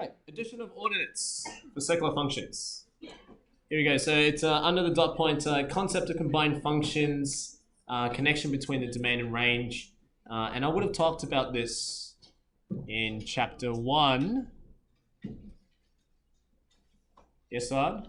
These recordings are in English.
Right, addition of ordinates for circular functions. Here we go. So it's under the dot point, concept of combined functions, connection between the domain and range. And I would have talked about this in chapter 1. Yes, Saad?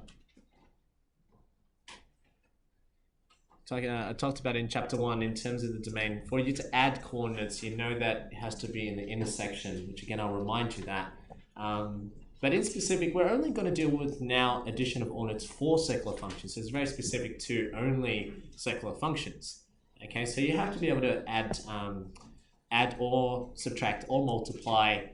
I talked about it in chapter 1 in terms of the domain. For you to add coordinates, you know that it has to be in the intersection, which again, I'll remind you that. But in specific, we're only going to deal with now addition of ordinates for circular functions. So it's very specific to only circular functions. Okay, so you have to be able to add or subtract or multiply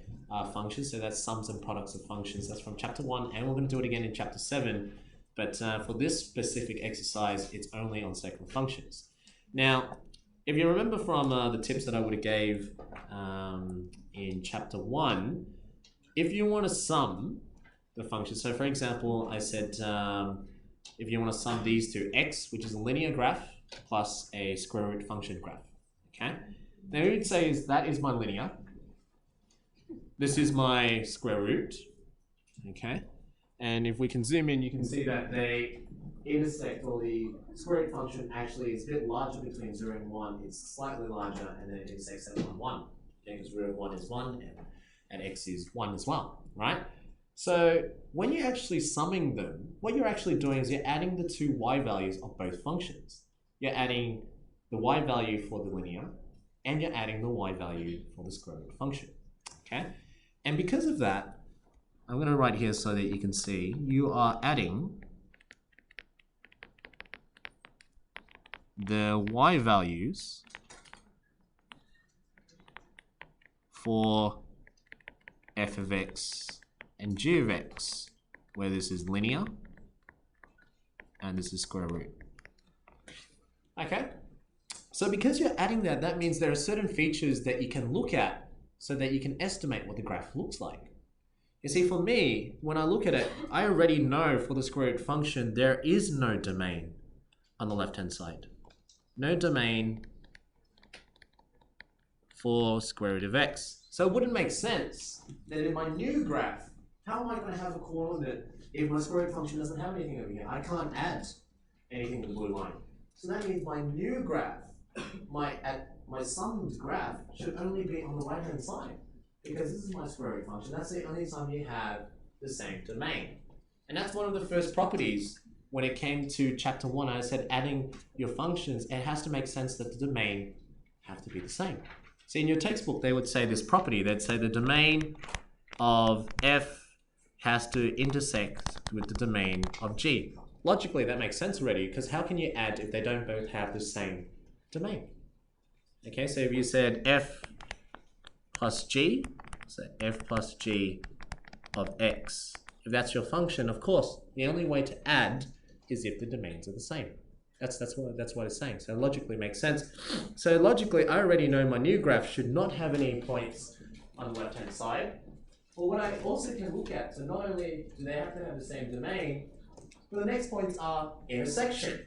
functions. So that's sums and products of functions. That's from chapter 1, and we're going to do it again in chapter 7. But for this specific exercise, it's only on circular functions. Now, if you remember from the tips that I would have gave in chapter 1, if you want to sum the function, so for example, I said if you want to sum these two, x, which is a linear graph, plus a square root function graph, okay? Now we would say that is my linear, this is my square root, okay? And if we can zoom in, you can see that they intersect, or the square root function actually is a bit larger between 0 and 1, it's slightly larger, and then it intersects at 1, 1, okay? Because root of 1 is 1, and x is 1 as well, right? So when you're actually summing them, what you're actually doing is you're adding the two y values of both functions. You're adding the y value for the linear, and you're adding the y value for the square root function, okay? And because of that, I'm going to write here so that you can see, you are adding the y values for f of x and g of x, where this is linear and this is square root. Okay, so because you're adding that, that means there are certain features that you can look at so that you can estimate what the graph looks like. You see, for me, when I look at it, I already know for the square root function, there is no domain on the left-hand side. No domain for square root of x. So it wouldn't make sense that in my new graph, how am I going to have a coordinate if my square root function doesn't have anything over here? I can't add anything to the blue line. So that means my new graph, my summed graph, should only be on the right-hand side, because this is my square root function. That's the only time you have the same domain. And that's one of the first properties when it came to chapter 1. I said adding your functions, it has to make sense that the domain have to be the same. See, in your textbook, they would say this property. They'd say the domain of f has to intersect with the domain of g. Logically, that makes sense already, because how can you add if they don't both have the same domain? Okay, so if you said f plus g, so f plus g of x, if that's your function, of course, the only way to add is if the domains are the same. That's what it's saying. So logically it makes sense. So logically, I already know my new graph should not have any points on the left-hand side. But what I also can look at, so not only do they have to have the same domain, but the next points are intersection.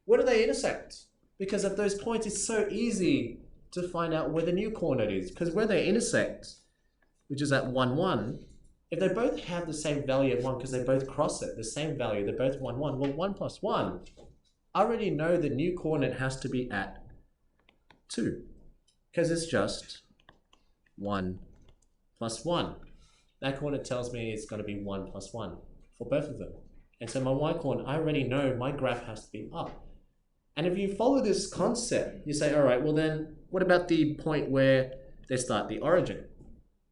Where do they intersect? Because at those points, it's so easy to find out where the new coordinate is. Because where they intersect, which is at 1, 1, if they both have the same value at 1, because they both cross it, the same value, they're both 1, 1, well, 1 plus 1, I already know the new coordinate has to be at 2, because it's just 1 plus 1. That coordinate tells me it's going to be 1 plus 1 for both of them. And so my y coordinate, I already know my graph has to be up. And if you follow this concept, you say, all right, well then, what about the point where they start the origin?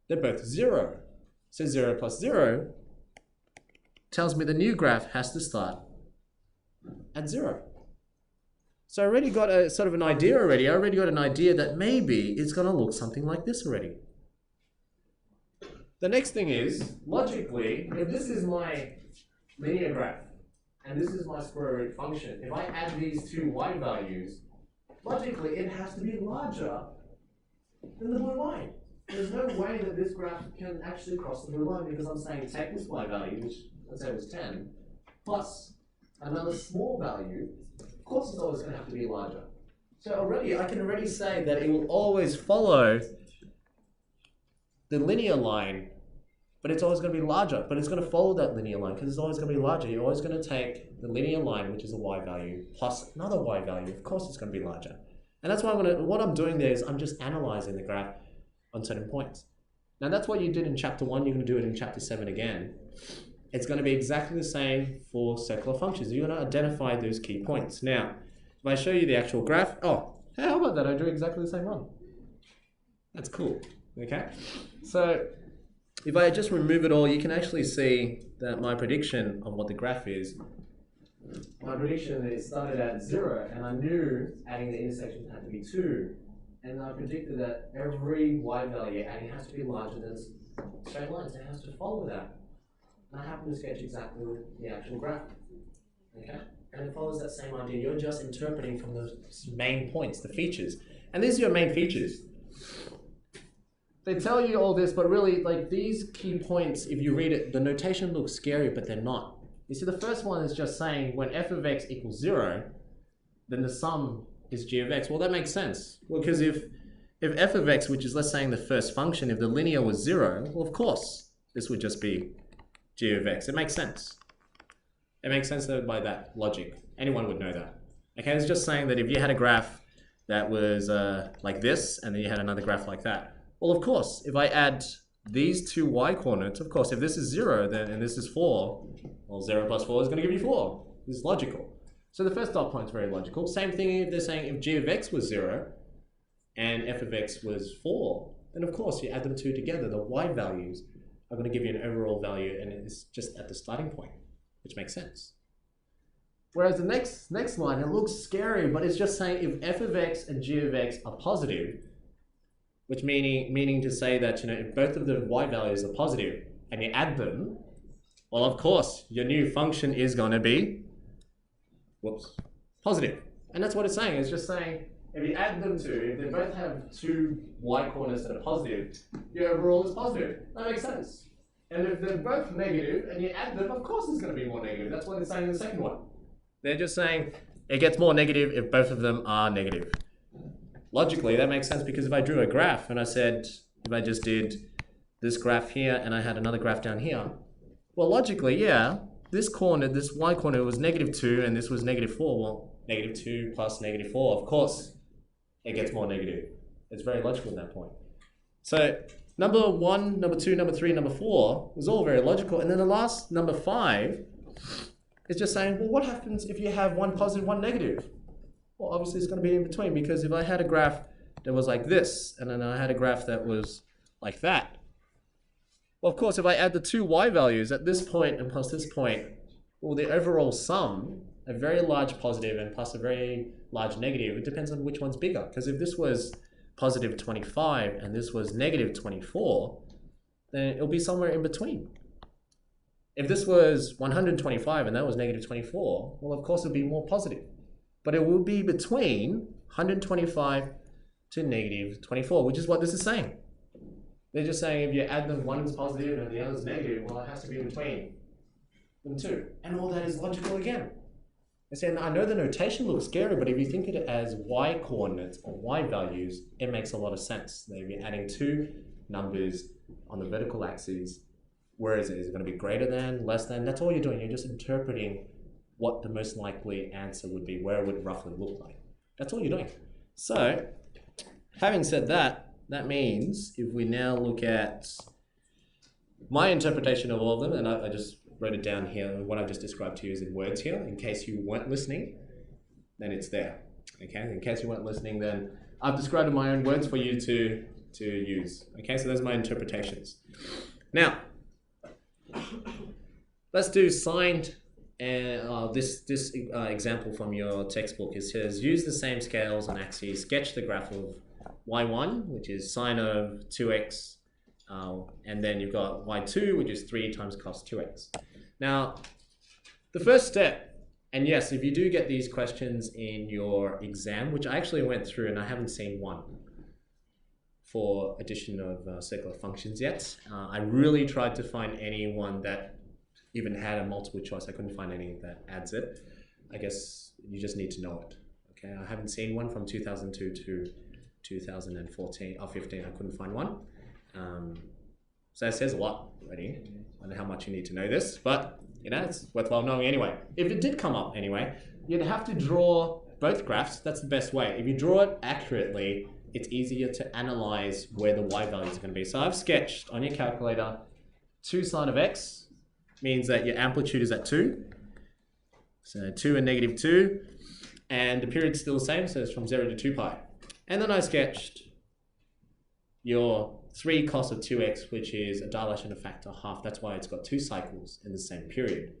They're both 0. So 0 plus 0 tells me the new graph has to start at 0. So I already got a sort of an idea already. I already got an idea that maybe it's going to look something like this already. The next thing is, logically, if this is my linear graph, and this is my square root function, if I add these two y values, logically it has to be larger than the blue line. There's no way that this graph can actually cross the blue line, because I'm saying take this y value, which let's say was 10, plus another small value. Of course it's always going to have to be larger. So already, I can already say that it will always follow the linear line but it's always going to be larger, but it's going to follow that linear line because it's always going to be larger. You're always going to take the linear line, which is a y value, plus another y value. Of course, it's going to be larger. And that's why what I'm doing there is I'm just analyzing the graph on certain points. Now, that's what you did in chapter 1. You're going to do it in chapter 7 again. It's going to be exactly the same for circular functions. You're going to identify those key points. Now, if I show you the actual graph, oh, hey, how about that? I drew exactly the same one. That's cool, okay? So if I just remove it all, you can actually see that my prediction of what the graph is, my prediction is started at 0, and I knew adding the intersections had to be 2. And I predicted that every y value adding has to be larger than straight lines. It has to follow that. And I happen to sketch exactly the actual graph. Okay? And it follows that same idea. You're just interpreting from the main points, the features. And these are your main features. They tell you all this, but really, like these key points, if you read it, the notation looks scary, but they're not. You see, the first one is just saying when f of x equals 0, then the sum is g of x. Well, that makes sense. Well, because if f of x, which is, let's say, in the first function, if the linear was 0, well, of course, this would just be g of x. It makes sense. It makes sense by that logic. Anyone would know that. Okay, it's just saying that if you had a graph that was like this, and then you had another graph like that, well, of course, if I add these two y coordinates, of course, if this is 0, then and this is 4, well, 0 plus 4 is going to give you 4. This is logical. So the first dot point is very logical. Same thing if they're saying if g of x was 0 and f of x was 4, then of course you add them two together. The y values are going to give you an overall value, and it's just at the starting point, which makes sense. Whereas the next line, it looks scary, but it's just saying if f of x and g of x are positive, which meaning to say that, you know, if both of the y values are positive and you add them, well, of course, your new function is going to be positive. And that's what it's saying. It's just saying if you add them two, if they both have two y coordinates that are positive, your overall is positive. That makes sense. And if they're both negative and you add them, of course it's going to be more negative. That's what they're saying in the second one. They're just saying it gets more negative if both of them are negative. Logically, that makes sense, because if I drew a graph and I said, if I just did this graph here and I had another graph down here, well, logically, yeah, this coordinate, this y coordinate was -2 and this was -4. Well, -2 plus -4, of course, it gets more negative. It's very logical at that point. So number 1, number 2, number 3, number 4 was all very logical. And then the last, number 5, is just saying, well, what happens if you have one positive, one negative? Well, obviously it's going to be in between, because if I had a graph that was like this, and then I had a graph that was like that, well, of course, if I add the two y values at this point and plus this point, well, the overall sum, a very large positive and plus a very large negative, it depends on which one's bigger. Because if this was positive 25 and this was negative 24, then it'll be somewhere in between. If this was 125 and that was negative 24, well, of course, it'll be more positive. But it will be between 125 to negative 24, which is what this is saying. They're just saying if you add them, one is positive and the other is negative, well, it has to be between them two. And all that is logical again. I said, I know the notation looks scary, but if you think of it as y coordinates or y values, it makes a lot of sense. If you're adding two numbers on the vertical axis, where is it? Is it going to be greater than, less than? That's all you're doing. You're just interpreting what the most likely answer would be, where it would roughly look like. That's all you're doing. So, having said that, that means if we now look at my interpretation of all of them, and I just wrote it down here, what I just described to you is in words here, in case you weren't listening, then it's there. Okay, in case you weren't listening, then I've described in my own words for you to use. Okay, so those are my interpretations. Now, let's do signed, and this example from your textbook. It says, use the same scales and axes, sketch the graph of y1, which is sine of 2x, and then you've got y2, which is 3 times cos 2x. Now, the first step, and yes, if you do get these questions in your exam, which I actually went through and I haven't seen one for addition of circular functions yet. I really tried to find anyone that even had a multiple choice. I couldn't find any that adds it. I guess you just need to know it. Okay, I haven't seen one from 2002 to 2014 or 15. I couldn't find one. So it says a lot already. I don't know how much you need to know this, but you know, it's worthwhile knowing anyway. If it did come up anyway, you'd have to draw both graphs. That's the best way. If you draw it accurately, it's easier to analyze where the y values are going to be. So I've sketched on your calculator 2 sine of x means that your amplitude is at 2. So 2 and negative 2. And the period's still the same, so it's from 0 to 2 pi. And then I sketched your 3 cos of 2x, which is a dilation of factor half. That's why it's got 2 cycles in the same period.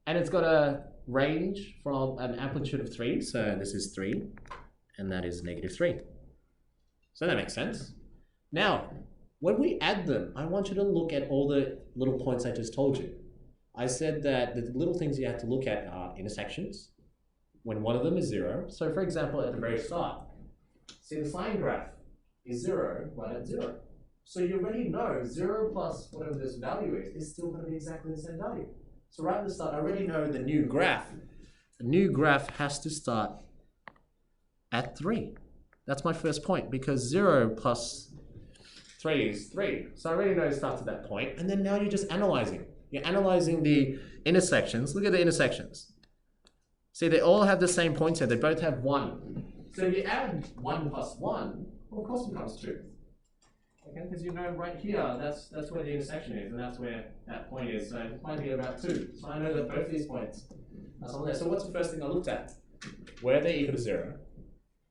And it's got a range from an amplitude of 3. So this is 3, and that is negative 3. So that makes sense. Now, when we add them, I want you to look at all the little points I just told you. I said that the little things you have to look at are intersections, when one of them is 0. So for example, at the very start, see the sine graph is 0 right at 0. So you already know 0 plus whatever this value is still going to be exactly the same value. So right at the start, I already know the new graph. The new graph has to start at 3. That's my first point, because 0 plus 3 is 3. So I already know it starts at that point. And then now you're just analyzing. You're analyzing the intersections. Look at the intersections. See, they all have the same points here. They both have 1. So if you add 1 plus 1, well, of course it becomes 2. Okay, because you know right here, that's where the intersection is, and that's where that point is. So it might be about 2. So I know that both these points are somewhere there. So what's the first thing I looked at? Where they equal to 0.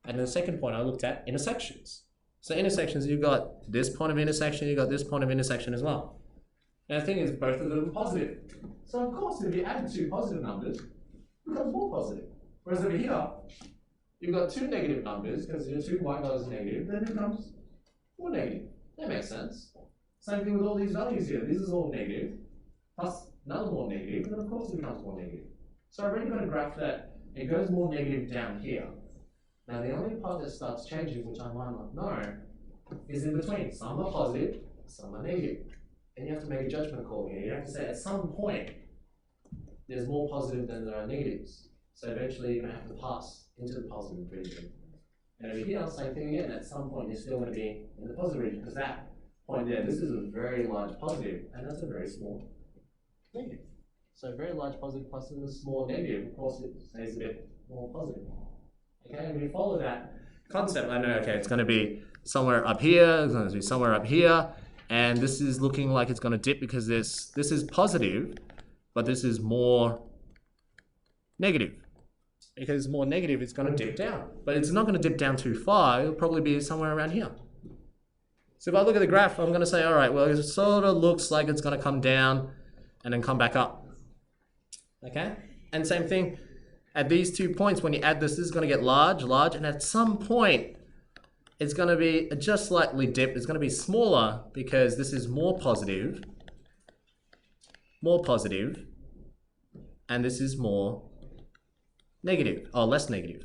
And then the second point I looked at, intersections. So intersections, you've got this point of intersection, you've got this point of intersection as well. And the thing is, both of them are positive. So of course, if you add 2 positive numbers, it becomes more positive. Whereas over here, you've got 2 negative numbers, because your 2 y values are negative, then it becomes 4 negative. That makes sense. Same thing with all these values here. This is all negative, plus another more negative, and then of course it becomes more negative. So I've already got a graph that it goes more negative down here. Now the only part that starts changing, which I might not know, is in between. Some are positive, some are negative. And you have to make a judgment call here. You have to say at some point, there's more positive than there are negatives. So eventually you're going to have to pass into the positive region. And over here, same thing again. At some point, you're still going to be in the positive region, because that point there, this is a very large positive, and that's a very small negative. So very large positive plus a small negative, of course, it stays a bit more positive. Okay, and we follow that concept. I know, okay, it's going to be somewhere up here, it's going to be somewhere up here, and this is looking like it's going to dip because this is positive, but this is more negative. Because it's more negative, it's going to dip down. But it's not going to dip down too far. It'll probably be somewhere around here. So if I look at the graph, I'm going to say, all right, well, it sort of looks like it's going to come down and then come back up. Okay? And same thing, at these 2 points, when you add this is going to get large, and at some point, it's going to be just slightly dipped. It's going to be smaller because this is more positive, and this is more negative, or less negative.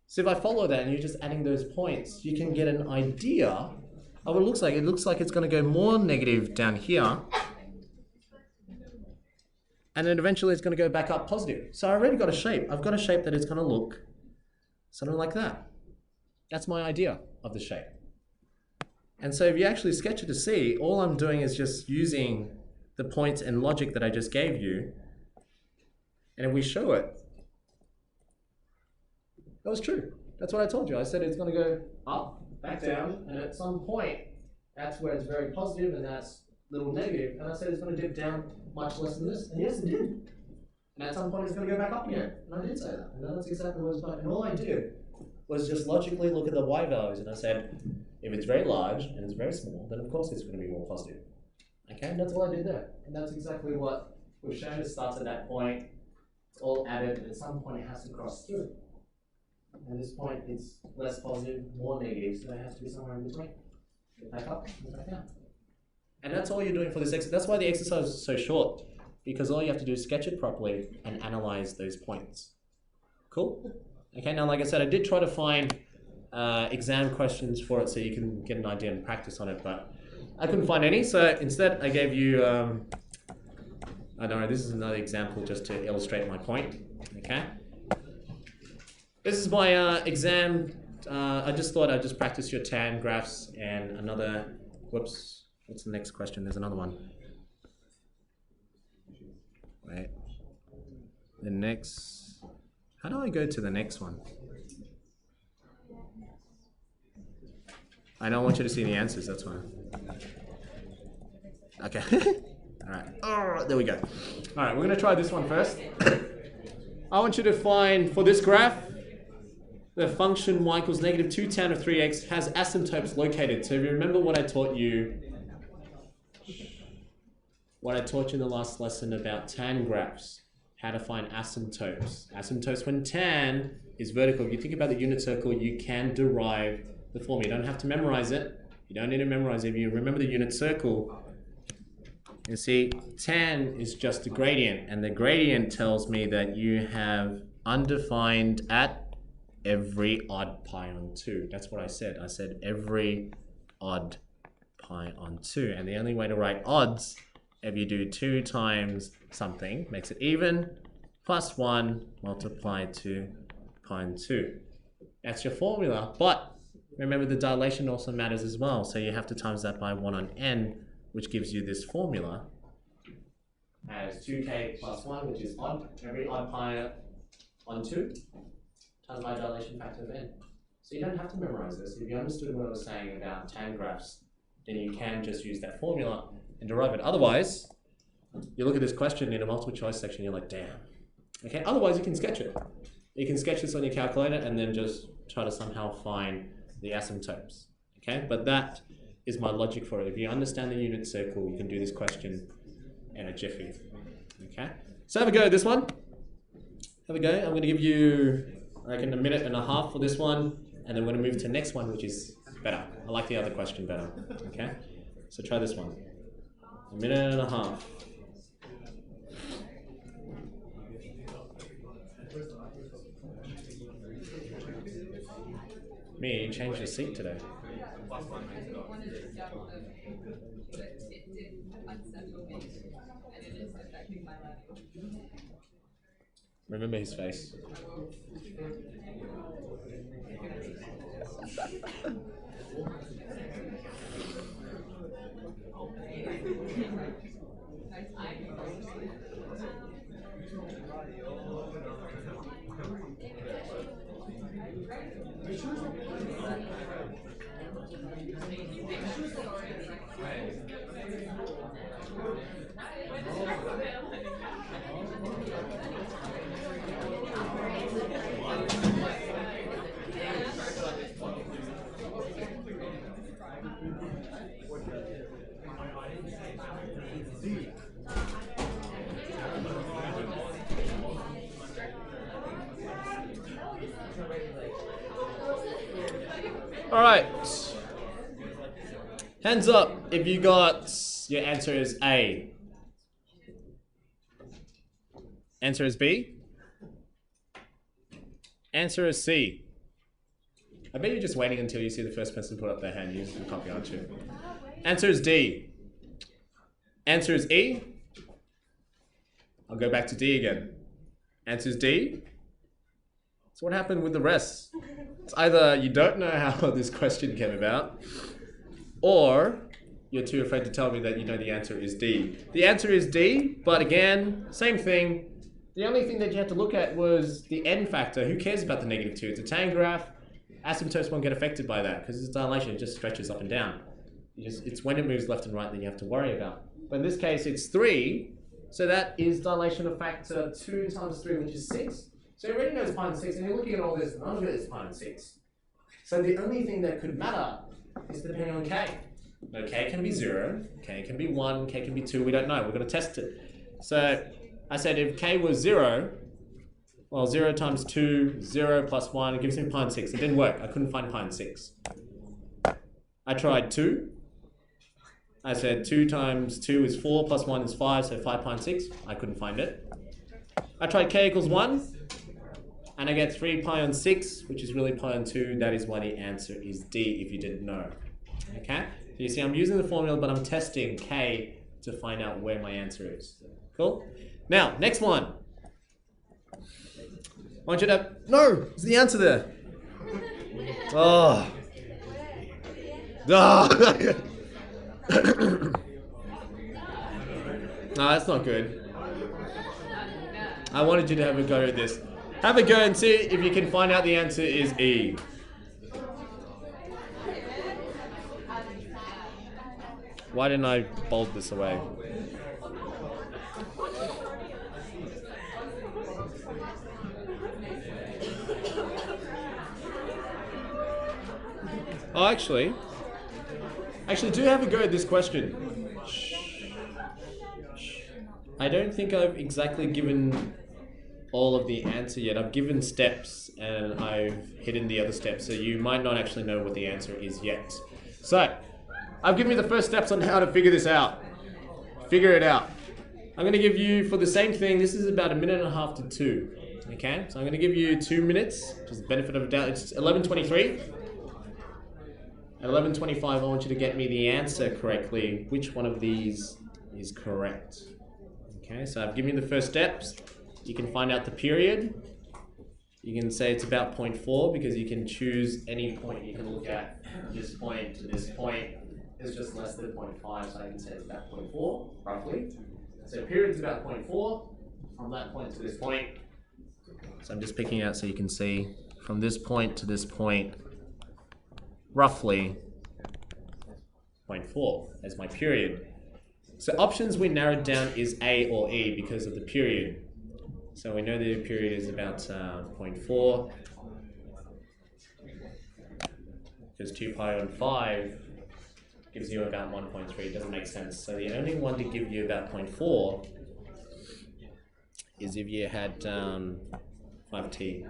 So if I follow that and you're just adding those points, you can get an idea of what it looks like. It looks like it's going to go more negative down here, and then eventually it's going to go back up positive. So I already got a shape. I've got a shape that is going to look something like that. That's my idea of the shape. And so if you actually sketch it to see, all I'm doing is just using the points and logic that I just gave you. And if we show it, that was true. That's what I told you. I said it's going to go up, back down, and at some point, that's where it's very positive, and that's a little negative. And I said it's going to dip down much less than this, and yes, it did. And at some point, it's going to go back up again. And I did say that, and that's exactly what it's about. And all I did was just logically look at the y values, and I said, if it's very large and it's very small, then of course it's going to be more positive. Okay, and that's all I did there. And that's exactly what we've shown. It starts at that point. It's all added, and at some point it has to cross through. And at this point it's less positive, more negative, so it has to be somewhere in between. Get back up, get back down. And that's all you're doing for this exercise. That's why the exercise is so short, because all you have to do is sketch it properly and analyze those points. Cool? Okay, now like I said, I did try to find exam questions for it so you can get an idea and practice on it, but I couldn't find any, so instead I gave you I don't know, this is another example just to illustrate my point, okay? This is my exam. I just thought I'd just practice your tan graphs and another Whoops. What's the next question? There's another one. Wait. The next... How do I go to the next one? I don't want you to see the answers, that's why. Okay. Alright. Oh, there we go. Alright, we're going to try this one first. I want you to find, for this graph, the function y equals negative 2 tan of 3x has asymptotes located. So if you remember what I taught you in the last lesson about tan graphs, how to find asymptotes. Asymptotes when tan is vertical. If you think about the unit circle, you can derive the formula. You don't have to memorize it. You don't need to memorize it. If you remember the unit circle, you see tan is just a gradient, and the gradient tells me that you have undefined at every odd pi on 2. That's what I said. I said every odd pi on 2. And the only way to write odds, if you do 2 times something, makes it even, plus 1 multiplied to pi on 2. That's your formula. But remember, the dilation also matters as well. So you have to times that by 1 on n, which gives you this formula as 2k plus 1, which is odd, every odd pi on 2, times by dilation factor of n. So you don't have to memorize this. If you understood what I was saying about tan graphs, then you can just use that formula and derive it. Otherwise, you look at this question in a multiple choice section, you're like, damn. Okay, otherwise you can sketch it. You can sketch this on your calculator and then just try to somehow find the asymptotes. Okay, but that is my logic for it. If you understand the unit circle, you can do this question in a jiffy. Okay, so have a go at this one. Have a go. I'm going to give you, I reckon, a minute and a half for this one, and then we're going to move to the next one, which is better. I like the other question better. Okay, so try this one. A minute and a half. Me, you changed your seat today. Remember his face. All right. Hands up if you got, your answer is A. Answer is B. Answer is C. I bet you're just waiting until you see the first person put up their hand. You're just gonna copy, aren't you? Answer is D. Answer is E. I'll go back to D again. Answer is D. So what happened with the rest? It's either you don't know how this question came about, or you're too afraid to tell me that you know the answer is D. The answer is D, but again, same thing. The only thing that you had to look at was the n factor. Who cares about the -2? It's a tan graph. Asymptotes won't get affected by that because it's dilation. It just stretches up and down. It's when it moves left and right that you have to worry about. But in this case, it's 3. So that is dilation of factor 2 times 3, which is 6. So you already know it's pi on 6, and you're looking at all this, none of it is pi on 6. So the only thing that could matter is depending on k. No, k can be 0, k can be 1, k can be 2, we don't know, we're going to test it. So I said if k was 0, well 0 times 2, 0 plus 1, it gives me pi on 6. It didn't work, I couldn't find pi on 6. I tried 2. I said 2 times 2 is 4 plus 1 is 5, so 5 pi on 6. I couldn't find it. I tried k equals 1. And I get 3 pi on 6, which is really pi on 2. That is why the answer is D, if you didn't know. Okay? So you see, I'm using the formula, but I'm testing K to find out where my answer is. Cool? Now, next one. I want you to... No! Is the answer there? Oh. Oh. No, that's not good. I wanted you to have a go at this. Have a go and see if you can find out the answer is E. Why didn't I bold this away? Oh, actually, do have a go at this question. I don't think I've exactly given all of the answer yet. I've given steps and I've hidden the other steps, so you might not actually know what the answer is yet. So, I've given you the first steps on how to figure this out. Figure it out. I'm going to give you, for the same thing, this is about 1.5 to 2. Okay, so I'm going to give you 2 minutes, just the benefit of a doubt. It's 11:23. At 11:25, I want you to get me the answer correctly. Which one of these is correct? Okay, so I've given you the first steps. You can find out the period. You can say it's about 0.4 because you can choose any point. You can look at this point to this point. It's just less than 0.5, so I can say it's about 0.4, roughly. So period's about 0.4 from that point to this point. So I'm just picking out so you can see from this point to this point, roughly 0.4 as my period. So options we narrowed down is A or E because of the period. So we know the period is about 0.4 because 2 pi on 5 gives you about 1.3. It doesn't make sense. So the only one to give you about 0.4 is if you had 5t.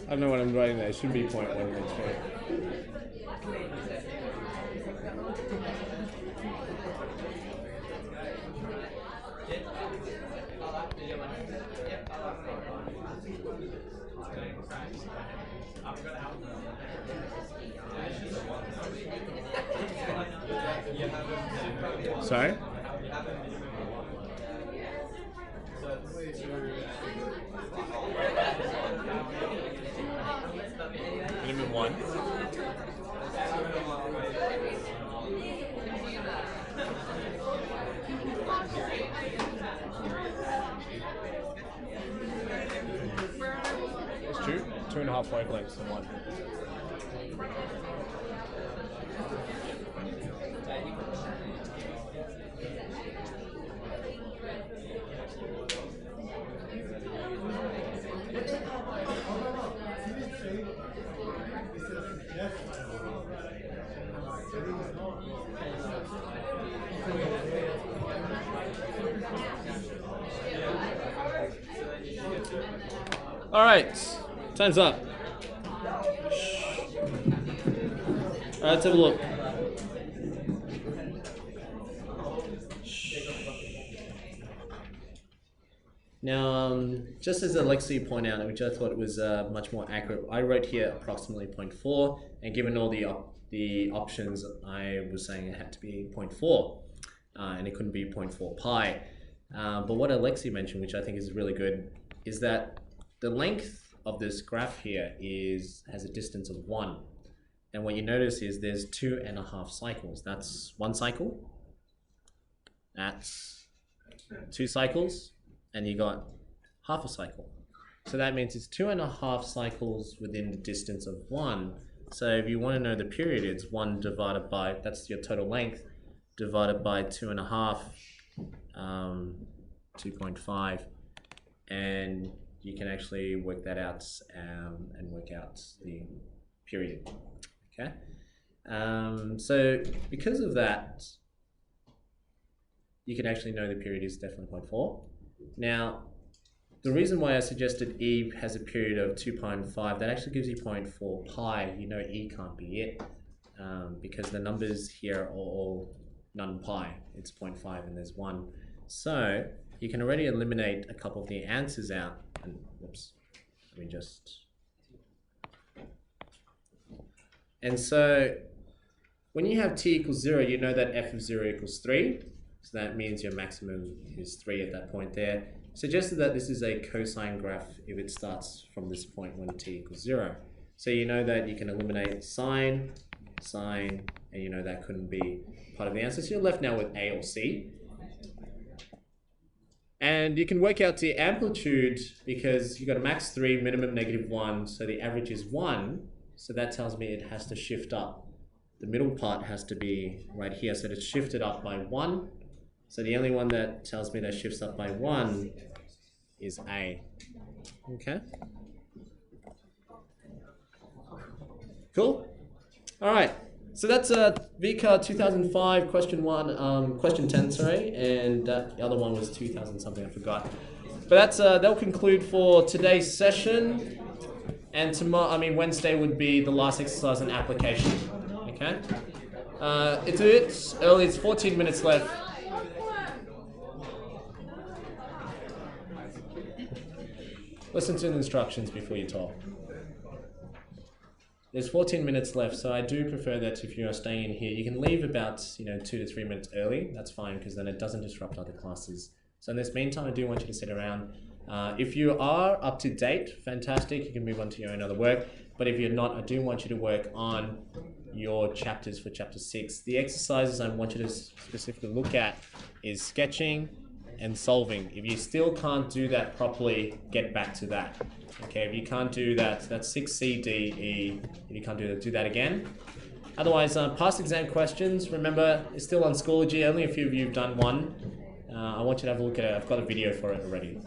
I don't know what I'm writing there. It should be 0.113. Sorry? Minimum 1. It's 2. 2.5 wavelengths in 1. All right, time's up. All right, let's have a look. Now, just as Alexi pointed out, which I thought it was much more accurate, I wrote here approximately 0.4, and given all the options, I was saying it had to be 0.4, and it couldn't be 0.4 pi. But what Alexi mentioned, which I think is really good, is that the length of this graph here has a distance of 1. And what you notice is there's 2.5 cycles. That's 1 cycle. That's 2 cycles. And you got half a cycle. So that means it's 2.5 cycles within the distance of 1. So if you want to know the period, it's 1 divided by, that's your total length, divided by 2.5, 2.5. And you can actually work that out and work out the period. Okay, so because of that, you can actually know the period is definitely 0.4. Now, the reason why I suggested E has a period of 2.5, that actually gives you 0.4 pi. You know E can't be it because the numbers here are all non-pi. It's 0.5 and there's 1. So you can already eliminate a couple of the answers out. And whoops, let me just... And so when you have t equals 0, you know that f of 0 equals 3. So that means your maximum is 3 at that point there. Suggested that this is a cosine graph if it starts from this point when t equals 0. So you know that you can eliminate sine, and you know that couldn't be part of the answer. So you're left now with A or C. And you can work out the amplitude because you've got a max 3, minimum -1, so the average is 1. So that tells me it has to shift up. The middle part has to be right here, so it's shifted up by 1. So the only one that tells me that shifts up by 1 is A. Okay? Cool? All right. So that's VCAR 2005, question 10, sorry, and the other one was 2000 something, I forgot. But that'll conclude for today's session. And tomorrow, Wednesday would be the last exercise and application. Okay? It's a bit early, it's 14 minutes left. Listen to the instructions before you talk. There's 14 minutes left, so I do prefer that if you are staying in here, you can leave about 2 to 3 minutes early. That's fine, because then it doesn't disrupt other classes. So in this meantime, I do want you to sit around. If you are up to date, fantastic, you can move on to your own other work. But if you're not, I do want you to work on your chapters for chapter 6. The exercises I want you to specifically look at is sketching and solving. If you still can't do that properly, get back to that. Okay, if you can't do that, that's 6C, D, E. If you can't do that, do that again. Otherwise, past exam questions, remember, it's still on Schoology. Only a few of you have done one. I want you to have a look at it. I've got a video for it already.